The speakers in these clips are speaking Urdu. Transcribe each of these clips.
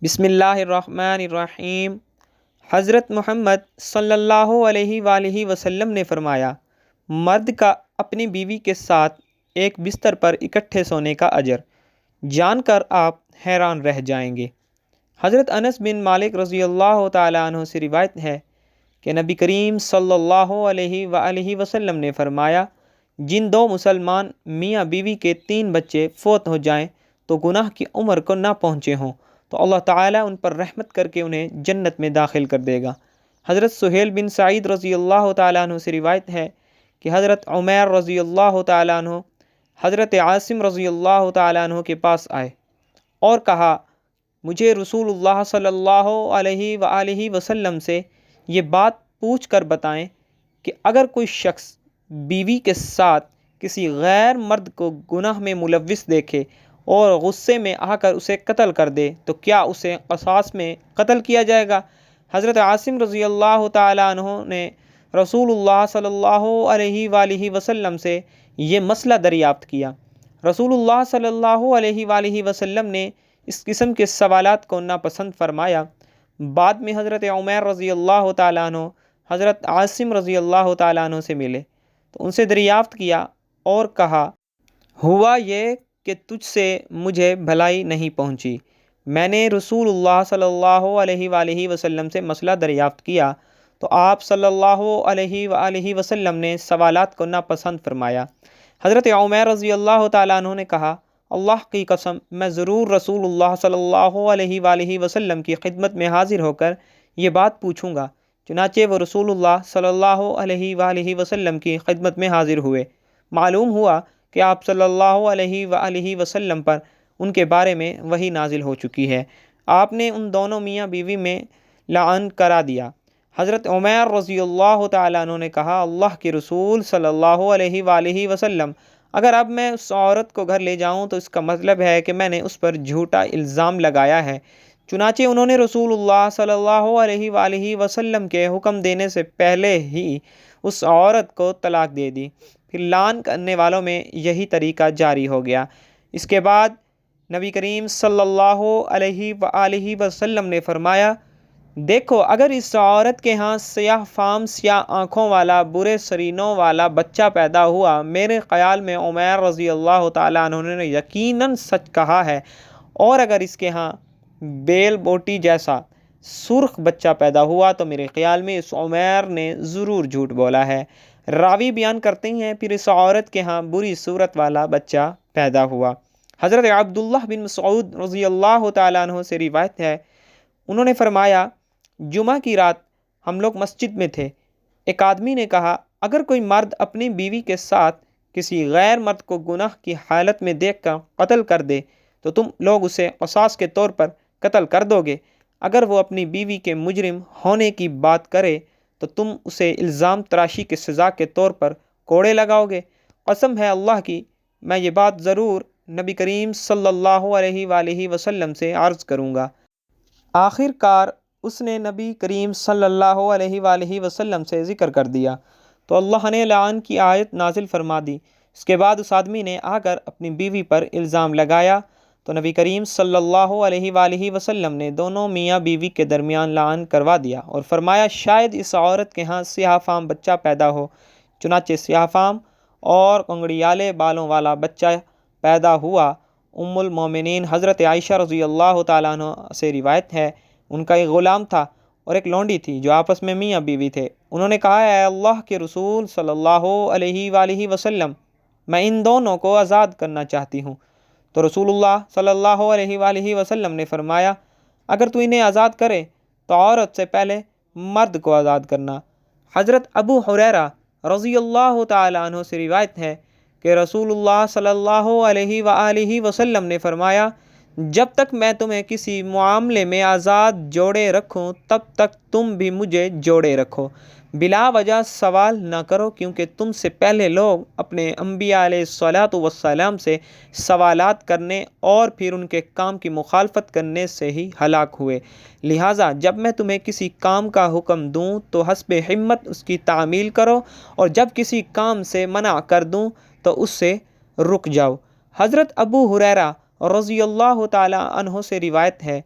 بسم اللہ الرحمن الرحیم۔ حضرت محمد صلی اللہ علیہ وآلہ وسلم نے فرمایا، مرد کا اپنی بیوی کے ساتھ ایک بستر پر اکٹھے سونے کا اجر جان کر آپ حیران رہ جائیں گے۔ حضرت انس بن مالک رضی اللہ تعالیٰ عنہ سے روایت ہے کہ نبی کریم صلی اللہ علیہ وآلہ وسلم نے فرمایا، جن دو مسلمان میاں بیوی کے 3 بچے فوت ہو جائیں تو گناہ کی عمر کو نہ پہنچے ہوں تو اللہ تعالیٰ ان پر رحمت کر کے انہیں جنت میں داخل کر دے گا۔ حضرت سہیل بن سعید رضی اللہ تعالیٰ عنہ سے روایت ہے کہ حضرت عمیر رضی اللہ تعالیٰ عنہ حضرت عاصم رضی اللہ تعالیٰ عنہ کے پاس آئے اور کہا، مجھے رسول اللہ صلی اللہ علیہ وآلہ وسلم سے یہ بات پوچھ کر بتائیں کہ اگر کوئی شخص بیوی کے ساتھ کسی غیر مرد کو گناہ میں ملوث دیکھے اور غصے میں آ کر اسے قتل کر دے تو کیا اسے قصاص میں قتل کیا جائے گا؟ حضرت عاصم رضی اللہ تعالیٰ عنہ نے رسول اللہ صلی اللہ علیہ وآلہ وسلم سے یہ مسئلہ دریافت کیا۔ رسول اللہ صلی اللہ علیہ وآلہ وسلم نے اس قسم کے سوالات کو ناپسند فرمایا۔ بعد میں حضرت عمیر رضی اللہ تعالیٰ عنہ حضرت عاصم رضی اللہ تعالیٰ عنہ سے ملے تو ان سے دریافت کیا اور کہا، ہوا یہ کہ تجھ سے مجھے بھلائی نہیں پہنچی۔ میں نے رسول اللہ صلی اللہ علیہ وآلہ وسلم سے مسئلہ دریافت کیا تو آپ صلی اللہ علیہ وآلہ وسلم نے سوالات کو ناپسند فرمایا۔ حضرت عمیر رضی اللہ تعالیٰ عنہ نے کہا، اللہ کی قسم میں ضرور رسول اللہ صلی اللہ علیہ وآلہ وسلم کی خدمت میں حاضر ہو کر یہ بات پوچھوں گا۔ چنانچہ وہ رسول اللہ صلی اللہ علیہ وآلہ وسلم کی خدمت میں حاضر ہوئے۔ معلوم ہوا کہ آپ صلی اللہ علیہ وآلہ وسلم پر ان کے بارے میں وحی نازل ہو چکی ہے۔ آپ نے ان دونوں میاں بیوی میں لعن کرا دیا۔ حضرت عمیر رضی اللہ تعالیٰ عنہ نے کہا، اللہ کے رسول صلی اللہ علیہ وآلہ وسلم، اگر اب میں اس عورت کو گھر لے جاؤں تو اس کا مطلب ہے کہ میں نے اس پر جھوٹا الزام لگایا ہے۔ چنانچہ انہوں نے رسول اللہ صلی اللہ علیہ وآلہ وسلم کے حکم دینے سے پہلے ہی اس عورت کو طلاق دے دی۔ پھر لعن کرنے والوں میں یہی طریقہ جاری ہو گیا۔ اس کے بعد نبی کریم صلی اللہ علیہ وآلہ وسلم نے فرمایا، دیکھو اگر اس عورت کے ہاں سیاہ فام سیاہ آنکھوں والا برے سرینوں والا بچہ پیدا ہوا، میرے خیال میں عمیر رضی اللہ تعالیٰ عنہ نے یقیناً سچ کہا ہے، اور اگر اس کے ہاں بیل بوٹی جیسا سرخ بچہ پیدا ہوا تو میرے خیال میں اس عمیر نے ضرور جھوٹ بولا ہے۔ راوی بیان کرتے ہیں پھر اس عورت کے ہاں بری صورت والا بچہ پیدا ہوا۔ حضرت عبداللہ بن مسعود رضی اللہ تعالیٰ عنہ سے روایت ہے، انہوں نے فرمایا، جمعہ کی رات ہم لوگ مسجد میں تھے، ایک آدمی نے کہا، اگر کوئی مرد اپنی بیوی کے ساتھ کسی غیر مرد کو گناہ کی حالت میں دیکھ کر قتل کر دے تو تم لوگ اسے قصاص کے طور پر قتل کر دو گے؟ اگر وہ اپنی بیوی کے مجرم ہونے کی بات کرے تو تم اسے الزام تراشی کی سزا کے طور پر کوڑے لگاؤ گے؟ قسم ہے اللہ کی، میں یہ بات ضرور نبی کریم صلی اللہ علیہ وآلہ وسلم سے عرض کروں گا۔ آخر کار اس نے نبی کریم صلی اللہ علیہ وآلہ وسلم سے ذکر کر دیا تو اللہ نے لعن کی آیت نازل فرما دی۔ اس کے بعد اس آدمی نے آ کر اپنی بیوی پر الزام لگایا تو نبی کریم صلی اللہ علیہ وآلہ وسلم نے دونوں میاں بیوی کے درمیان لعن کروا دیا اور فرمایا، شاید اس عورت کے ہاں سیاہ فام بچہ پیدا ہو۔ چنانچہ سیاہ فام اور کنگڑیالے بالوں والا بچہ پیدا ہوا۔ ام المومنین حضرت عائشہ رضی اللہ تعالیٰ عنہ سے روایت ہے، ان کا ایک غلام تھا اور ایک لونڈی تھی جو آپس میں میاں بیوی تھے۔ انہوں نے کہا، اے اللہ کے رسول صلی اللہ علیہ وآلہ وسلم، میں ان دونوں کو آزاد کرنا چاہتی ہوں۔ تو رسول اللہ صلی اللہ علیہ وآلہ وسلم نے فرمایا، اگر تو انہیں آزاد کرے تو عورت سے پہلے مرد کو آزاد کرنا۔ حضرت ابو ہریرہ رضی اللہ تعالیٰ عنہ سے روایت ہے کہ رسول اللہ صلی اللہ علیہ وآلہ وسلم نے فرمایا، جب تک میں تمہیں کسی معاملے میں آزاد جوڑے رکھوں تب تک تم بھی مجھے جوڑے رکھو۔ بلا وجہ سوال نہ کرو، کیونکہ تم سے پہلے لوگ اپنے انبیاء علیہ الصلاۃ والسلام سے سوالات کرنے اور پھر ان کے کام کی مخالفت کرنے سے ہی ہلاک ہوئے۔ لہٰذا جب میں تمہیں کسی کام کا حکم دوں تو حسب ہمت اس کی تعمیل کرو، اور جب کسی کام سے منع کر دوں تو اس سے رک جاؤ۔ حضرت ابو ہریرہ رضی اللہ تعالیٰ عنہ سے روایت ہے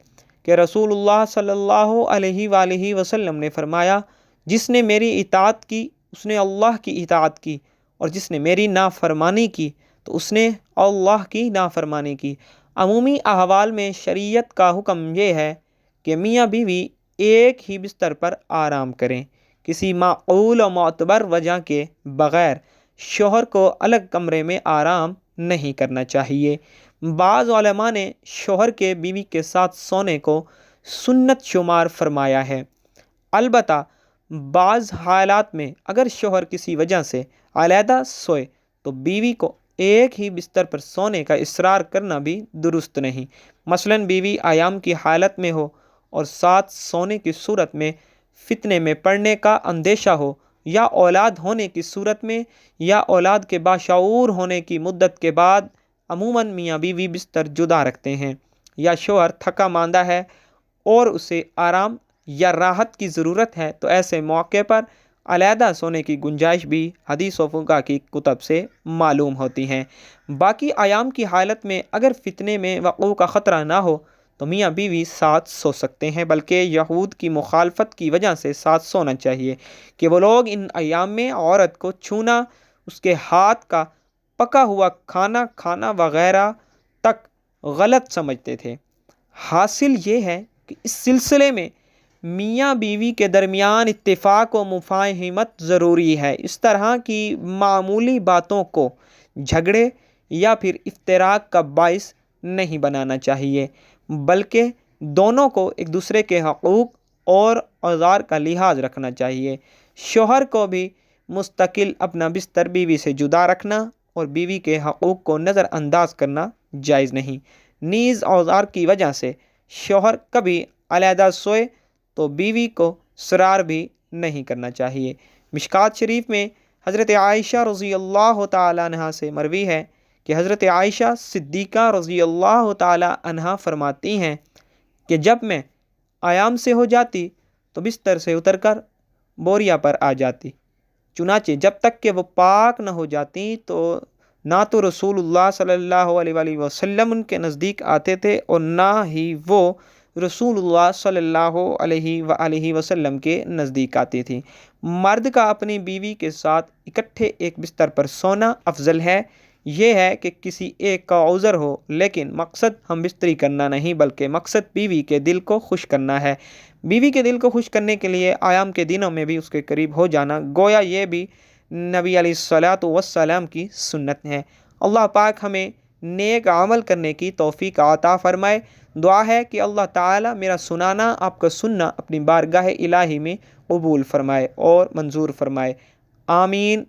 کہ رسول اللہ صلی اللہ علیہ وآلہ وسلم نے فرمایا، جس نے میری اطاعت کی اس نے اللہ کی اطاعت کی، اور جس نے میری نافرمانی کی تو اس نے اللہ کی نافرمانی کی۔ عمومی احوال میں شریعت کا حکم یہ ہے کہ میاں بیوی ایک ہی بستر پر آرام کریں۔ کسی معقول و معتبر وجہ کے بغیر شوہر کو الگ کمرے میں آرام نہیں کرنا چاہیے۔ بعض علماء نے شوہر کے بیوی کے ساتھ سونے کو سنت شمار فرمایا ہے۔ البتہ بعض حالات میں اگر شوہر کسی وجہ سے علیحدہ سوئے تو بیوی کو ایک ہی بستر پر سونے کا اصرار کرنا بھی درست نہیں۔ مثلاً بیوی ایام کی حالت میں ہو اور ساتھ سونے کی صورت میں فتنے میں پڑنے کا اندیشہ ہو، یا اولاد ہونے کی صورت میں، یا اولاد کے باشعور ہونے کی مدت کے بعد عموماً میاں بیوی بستر جدا رکھتے ہیں، یا شوہر تھکا ماندہ ہے اور اسے آرام یا راحت کی ضرورت ہے تو ایسے موقع پر علیحدہ سونے کی گنجائش بھی حدیث و فقہ کی کتب سے معلوم ہوتی ہیں۔ باقی ایام کی حالت میں اگر فتنے میں وقوع کا خطرہ نہ ہو تو میاں بیوی ساتھ سو سکتے ہیں، بلکہ یہود کی مخالفت کی وجہ سے ساتھ سونا چاہیے کہ وہ لوگ ان ایام میں عورت کو چھونا، اس کے ہاتھ کا پکا ہوا کھانا کھانا وغیرہ تک غلط سمجھتے تھے۔ حاصل یہ ہے کہ اس سلسلے میں میاں بیوی کے درمیان اتفاق و مفاہمت ضروری ہے۔ اس طرح کی معمولی باتوں کو جھگڑے یا پھر افتراق کا باعث نہیں بنانا چاہیے، بلکہ دونوں کو ایک دوسرے کے حقوق اور اوزار کا لحاظ رکھنا چاہیے۔ شوہر کو بھی مستقل اپنا بستر بیوی سے جدا رکھنا اور بیوی کے حقوق کو نظر انداز کرنا جائز نہیں۔ نیز اوزار کی وجہ سے شوہر کبھی علیحدہ سوئے تو بیوی کو سرار بھی نہیں کرنا چاہیے۔ مشکوٰۃ شریف میں حضرت عائشہ رضی اللہ تعالیٰ عنہا سے مروی ہے کہ حضرت عائشہ صدیقہ رضی اللہ تعالیٰ عنہا فرماتی ہیں کہ جب میں ایام سے ہو جاتی تو بستر سے اتر کر بوریا پر آ جاتی، چنانچہ جب تک کہ وہ پاک نہ ہو جاتی نہ تو رسول اللہ صلی اللہ علیہ وآلہ وسلم ان کے نزدیک آتے تھے اور نہ ہی وہ رسول اللہ صلی اللہ علیہ وآلہ وسلم کے نزدیک آتی تھی۔ مرد کا اپنی بیوی کے ساتھ اکٹھے ایک بستر پر سونا افضل ہے۔ یہ ہے کہ کسی ایک کا عذر ہو، لیکن مقصد ہم بستری کرنا نہیں بلکہ مقصد بیوی کے دل کو خوش کرنا ہے۔ بیوی کے دل کو خوش کرنے کے لیے ایام کے دنوں میں بھی اس کے قریب ہو جانا، گویا یہ بھی نبی علیہ الصلاۃ والسلام کی سنت ہے۔ اللہ پاک ہمیں نیک عمل کرنے کی توفیق عطا فرمائے۔ دعا ہے کہ اللہ تعالیٰ میرا سنانا، آپ کا سننا اپنی بارگاہ الہی میں قبول فرمائے اور منظور فرمائے۔ آمین۔